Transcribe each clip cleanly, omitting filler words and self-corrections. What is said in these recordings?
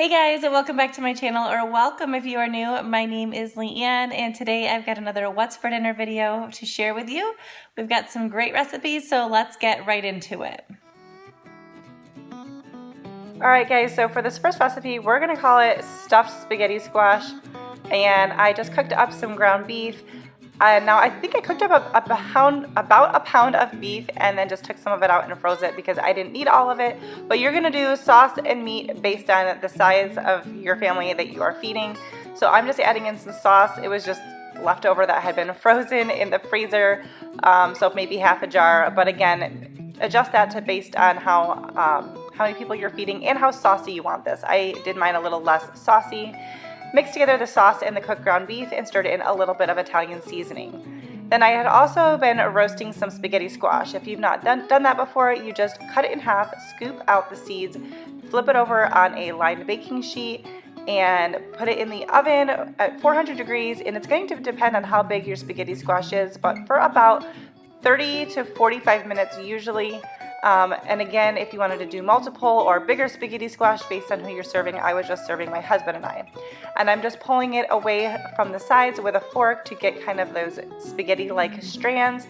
Hey guys, and welcome back to my channel, or welcome if you are new. My name is Leanne, and today I've got another What's for Dinner video to share with you. We've got some great recipes, so let's get right into it. Alright guys, so for this first recipe, we're going to call it stuffed spaghetti squash, and I just cooked up some ground beef. Now I think I cooked up about a pound of beef and then just took some of it out and froze it because I didn't need all of it. But you're gonna do sauce and meat based on the size of your family that you are feeding. So I'm just adding in some sauce. It was just leftover that had been frozen in the freezer, so maybe half a jar. But again, adjust that to based on how many people you're feeding and how saucy you want this. I did mine a little less saucy. Mix together the sauce and the cooked ground beef and stirred in a little bit of Italian seasoning. Then I had also been roasting some spaghetti squash. If you've not done that before, you just cut it in half, scoop out the seeds, flip it over on a lined baking sheet, and put it in the oven at 400 degrees. And it's going to depend on how big your spaghetti squash is, but for about 30 to 45 minutes usually. And again, if you wanted to do multiple or bigger spaghetti squash based on who you're serving, I was just serving my husband and I. And I'm just pulling it away from the sides with a fork to get kind of those spaghetti-like strands.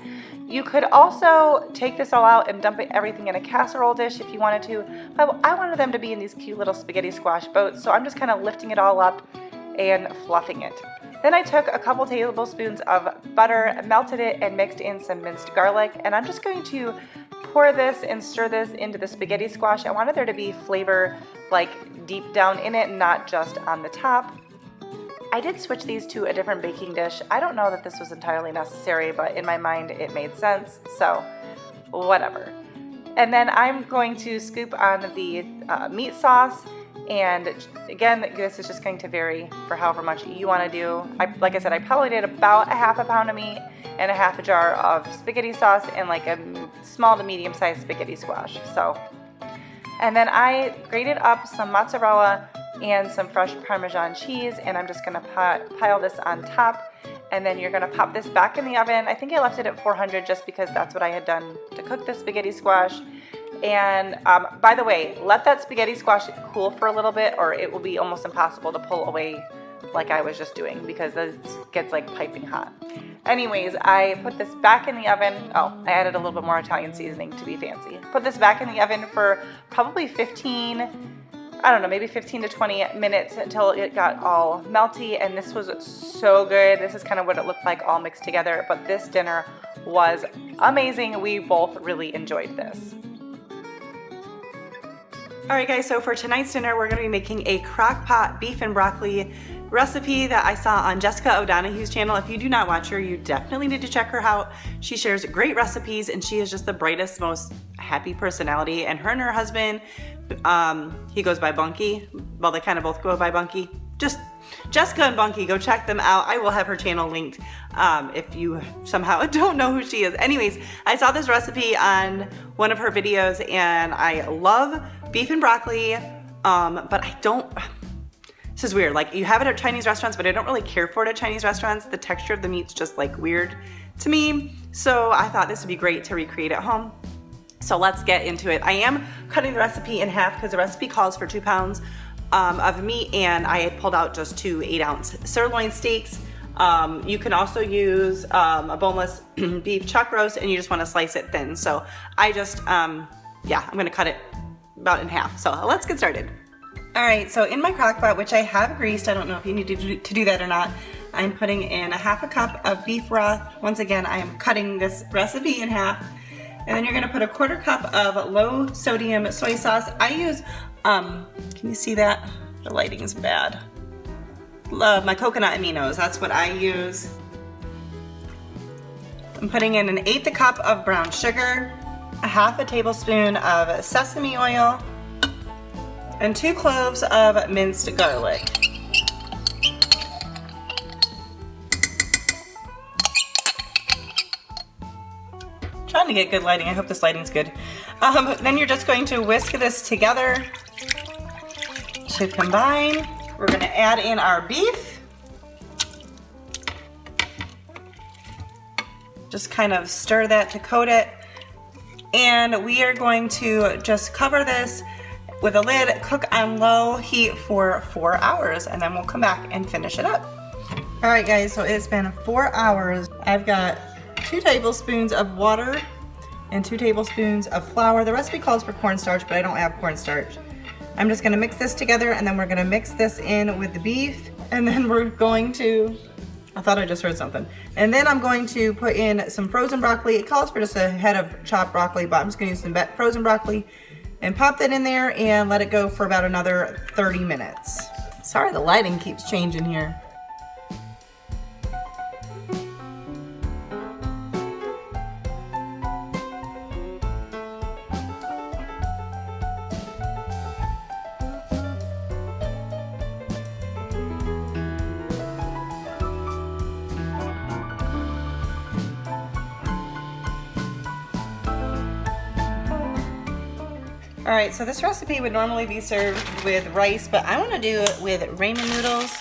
You could also take this all out and dump everything in a casserole dish if you wanted to, but I wanted them to be in these cute little spaghetti squash boats, so I'm just kind of lifting it all up and fluffing it. Then I took a couple tablespoons of butter, melted it, and mixed in some minced garlic, and I'm just going to pour this and stir this into the spaghetti squash. I wanted there to be flavor like deep down in it, not just on the top. I did switch these to a different baking dish. I don't know that this was entirely necessary, but in my mind it made sense, so whatever. And then I'm going to scoop on the meat sauce. And again, this is just going to vary for however much you want to do. Like I said, I probably did about a half a pound of meat and a half a jar of spaghetti sauce and like a small to medium sized spaghetti squash. And then I grated up some mozzarella and some fresh Parmesan cheese, and I'm just going to pile this on top. And then you're going to pop this back in the oven. I think I left it at 400 just because that's what I had done to cook the spaghetti squash. And by the way, let that spaghetti squash cool for a little bit or it will be almost impossible to pull away like I was just doing because this gets like piping hot. Anyways, I put this back in the oven. Oh, I added a little bit more Italian seasoning to be fancy. Put this back in the oven for probably maybe 15 to 20 minutes until it got all melty, and this was so good. This is kind of what it looked like all mixed together, but this dinner was amazing. We both really enjoyed this. Alright guys, so for tonight's dinner we're going to be making a crock pot beef and broccoli recipe that I saw on Jessica O'Donoghue's channel. If you do not watch her, you definitely need to check her out. She shares great recipes and she is just the brightest, most happy personality. And her husband, he goes by Bunky. Well, they kind of both go by Bunky. Just Jessica and Bunky, go check them out. I will have her channel linked if you somehow don't know who she is. Anyways, I saw this recipe on one of her videos and I love beef and broccoli, but I don't, this is weird. Like you have it at Chinese restaurants, but I don't really care for it at Chinese restaurants. The texture of the meat's just like weird to me. So I thought this would be great to recreate at home. So let's get into it. I am cutting the recipe in half because the recipe calls for 2 pounds of meat, and I had pulled out just 2 8-ounce sirloin steaks. You can also use a boneless beef chuck roast, and you just want to slice it thin. So I just, I'm gonna cut it about in half. So let's get started. All right, so in my crock pot, which I have greased, I don't know if you need to do that or not, I'm putting in a half a cup of beef broth. Once again, I am cutting this recipe in half. And then you're gonna put a 1/4 cup of low sodium soy sauce. I use, can you see that? The lighting's bad. My coconut aminos, that's what I use. I'm putting in 1/8 cup of brown sugar, a half a tablespoon of sesame oil, and 2 cloves of minced garlic. Trying to get good lighting. I hope this lighting's good. Then you're just going to whisk this together to combine. We're going to add in our beef. Just kind of stir that to coat it. And we are going to just cover this with a lid, cook on low heat for 4 hours, and then we'll come back and finish it up. All right guys, so it's been 4 hours. I've got 2 tablespoons of water and 2 tablespoons of flour. The recipe calls for cornstarch, but I don't have cornstarch. I'm just gonna mix this together, and then we're gonna mix this in with the beef, and then we're going to, I thought I just heard something. And then I'm going to put in some frozen broccoli. It calls for just a head of chopped broccoli, but I'm just gonna use some frozen broccoli and pop that in there and let it go for about another 30 minutes. Sorry, the lighting keeps changing here. All right, so this recipe would normally be served with rice, but I want to do it with ramen noodles,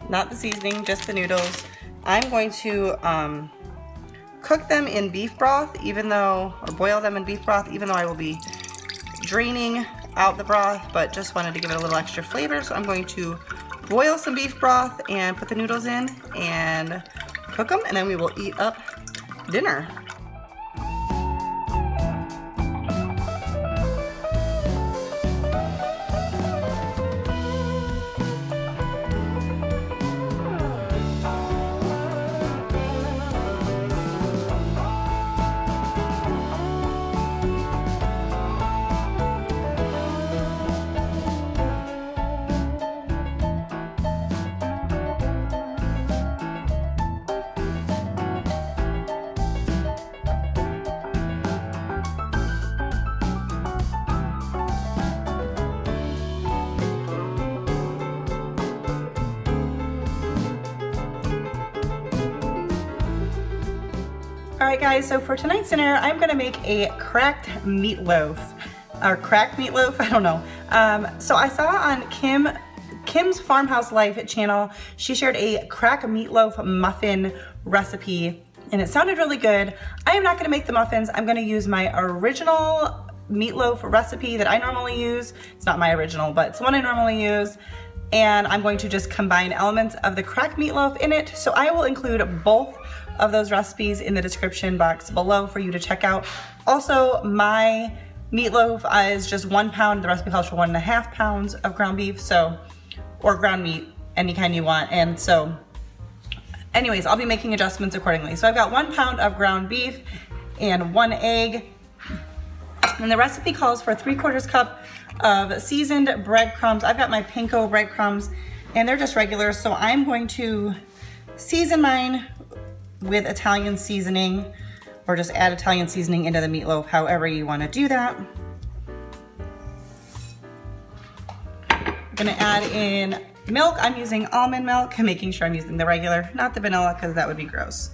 not the seasoning, just the noodles. I'm going to cook them in beef broth, or boil them in beef broth, even though I will be draining out the broth, but just wanted to give it a little extra flavor. So I'm going to boil some beef broth and put the noodles in and cook them, and then we will eat up dinner. Alright guys, so for tonight's dinner, I'm gonna make a cracked meatloaf. Or cracked meatloaf, I don't know. So I saw on Kim's Farmhouse Life channel, she shared a cracked meatloaf muffin recipe, and it sounded really good. I am not gonna make the muffins. I'm gonna use my original meatloaf recipe that I normally use. It's not my original, but it's the one I normally use. And I'm going to just combine elements of the cracked meatloaf in it. So I will include both of those recipes in the description box below for you to check out. Also, my meatloaf is just 1 pound. The recipe calls for 1.5 pounds of ground beef, or ground meat, any kind you want. And so, anyways, I'll be making adjustments accordingly. So I've got 1 pound of ground beef and 1 egg. And the recipe calls for 3/4 cup of seasoned breadcrumbs. I've got my panko breadcrumbs, and they're just regular. So I'm going to season mine with Italian seasoning, or just add Italian seasoning into the meatloaf, however you want to do that. I'm gonna add in milk. I'm using almond milk, making sure I'm using the regular, not the vanilla, because that would be gross.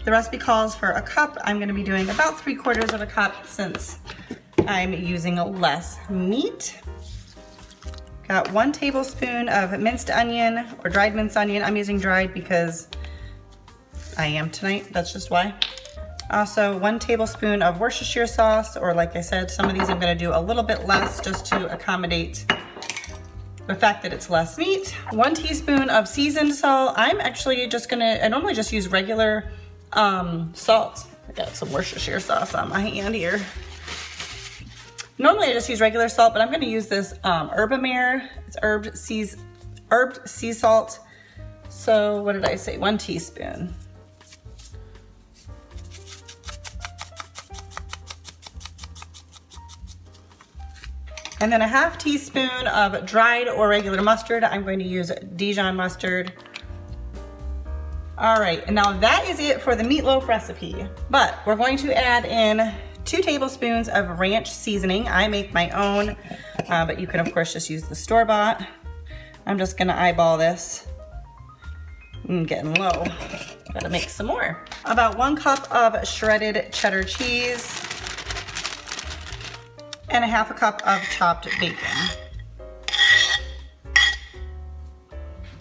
The recipe calls for 1 cup. I'm gonna be doing about 3/4 cup since I'm using less meat. Got 1 tablespoon of minced onion, or dried minced onion. I'm using dried because I am tonight, that's just why. Also 1 tablespoon of Worcestershire sauce, or like I said, some of these I'm gonna do a little bit less just to accommodate the fact that it's less meat. 1 teaspoon of seasoned salt. I'm actually just I normally just use regular salt. I got some Worcestershire sauce on my hand here. Normally I just use regular salt, but I'm gonna use this Herbamare. It's herbed sea salt. So what did I say, 1 teaspoon. And then 1/2 teaspoon of dried or regular mustard. I'm going to use Dijon mustard. All right, and now that is it for the meatloaf recipe. But we're going to add in 2 tablespoons of ranch seasoning. I make my own, but you can of course just use the store-bought. I'm just gonna eyeball this. I'm getting low. Gotta make some more. About 1 cup of shredded cheddar cheese, and 1/2 cup of chopped bacon.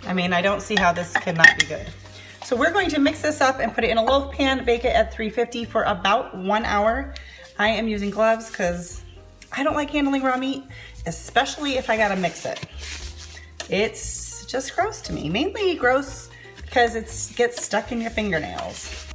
I mean, I don't see how this cannot be good. So we're going to mix this up and put it in a loaf pan, bake it at 350 for about 1 hour. I am using gloves because I don't like handling raw meat, especially if I gotta mix it. It's just gross to me. Mainly gross because it gets stuck in your fingernails.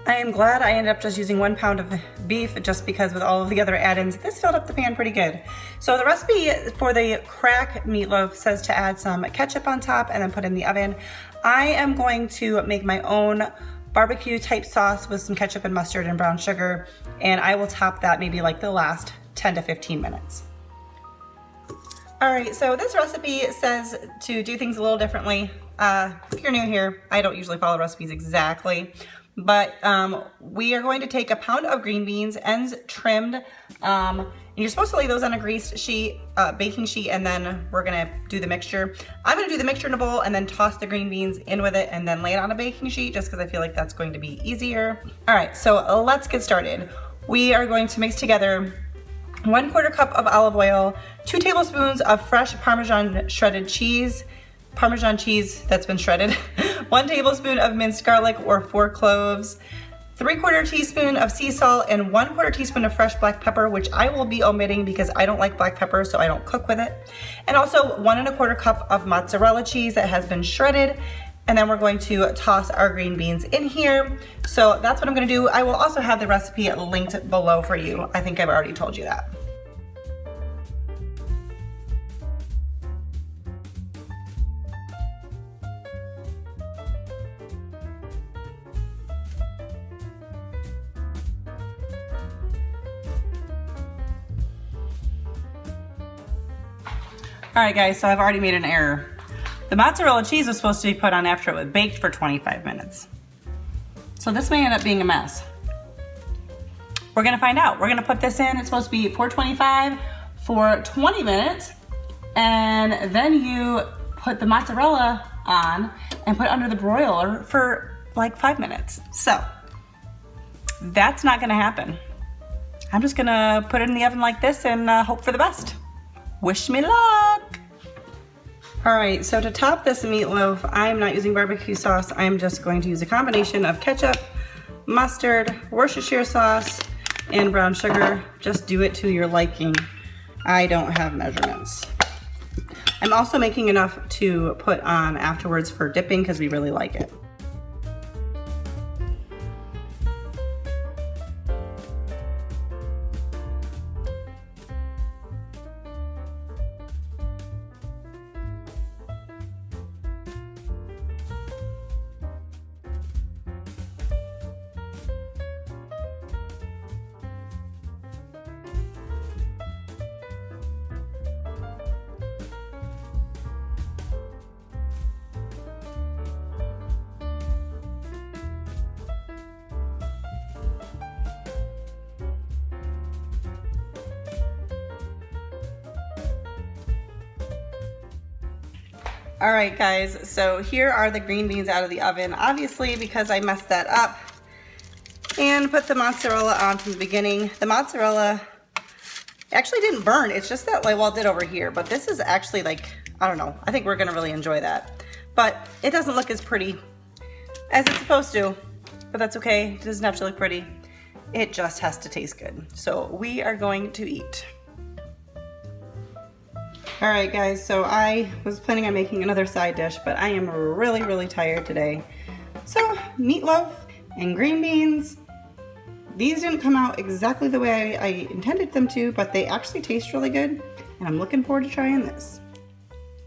I am glad I ended up just using 1 pound of beef just because with all of the other add-ins, this filled up the pan pretty good. So the recipe for the crack meatloaf says to add some ketchup on top and then put in the oven. I am going to make my own barbecue type sauce with some ketchup and mustard and brown sugar, and I will top that maybe like the last 10 to 15 minutes. All right, so this recipe says to do things a little differently. If you're new here, I don't usually follow recipes exactly. But we are going to take a pound of green beans, ends trimmed, and you're supposed to lay those on a greased sheet, baking sheet, and then we're gonna do the mixture. I'm gonna do the mixture in a bowl and then toss the green beans in with it and then lay it on a baking sheet just because I feel like that's going to be easier. All right, so let's get started. We are going to mix together 1/4 cup of olive oil, 2 tablespoons of fresh Parmesan shredded cheese, Parmesan cheese that's been shredded, 1 tablespoon of minced garlic or 4 cloves, 3/4 teaspoon of sea salt, and 1/4 teaspoon of fresh black pepper, which I will be omitting because I don't like black pepper, so I don't cook with it. And also 1 1/4 cup of mozzarella cheese that has been shredded. And then we're going to toss our green beans in here. So that's what I'm gonna do. I will also have the recipe linked below for you. I think I've already told you that. All right guys, so I've already made an error. The mozzarella cheese was supposed to be put on after it was baked for 25 minutes. So this may end up being a mess. We're gonna find out. We're gonna put this in, it's supposed to be 425 for 20 minutes, and then you put the mozzarella on and put it under the broiler for like 5 minutes. So that's not gonna happen. I'm just gonna put it in the oven like this and hope for the best. Wish me luck. All right, so to top this meatloaf, I'm not using barbecue sauce. I'm just going to use a combination of ketchup, mustard, Worcestershire sauce, and brown sugar. Just do it to your liking. I don't have measurements. I'm also making enough to put on afterwards for dipping because we really like it. All right guys, so here are the green beans out of the oven. Obviously, because I messed that up and put the mozzarella on from the beginning. The mozzarella actually didn't burn. It's just that, like, well, it did over here, but this is actually like, I don't know. I think we're gonna really enjoy that. But it doesn't look as pretty as it's supposed to, but that's okay. It doesn't have to look pretty. It just has to taste good. So we are going to eat. All right guys, so I was planning on making another side dish, but I am really, really tired today. So meatloaf and green beans, these didn't come out exactly the way I intended them to, but they actually taste really good, and I'm looking forward to trying this.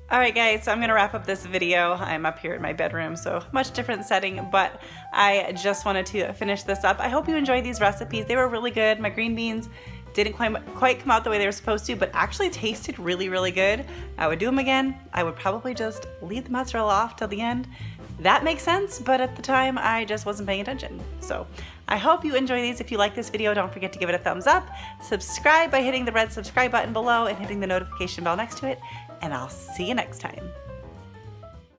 All right guys, so I'm gonna wrap up this video. I'm up here in my bedroom, so much different setting, but I just wanted to finish this up. I hope you enjoyed these recipes. They were really good. My green beans didn't quite come out the way they were supposed to, but actually tasted really, really good. I would do them again. I would probably just leave the mozzarella off till the end. That makes sense, but at the time I just wasn't paying attention. So I hope you enjoy these. If you like this video, don't forget to give it a thumbs up. Subscribe by hitting the red subscribe button below and hitting the notification bell next to it, and I'll see you next time.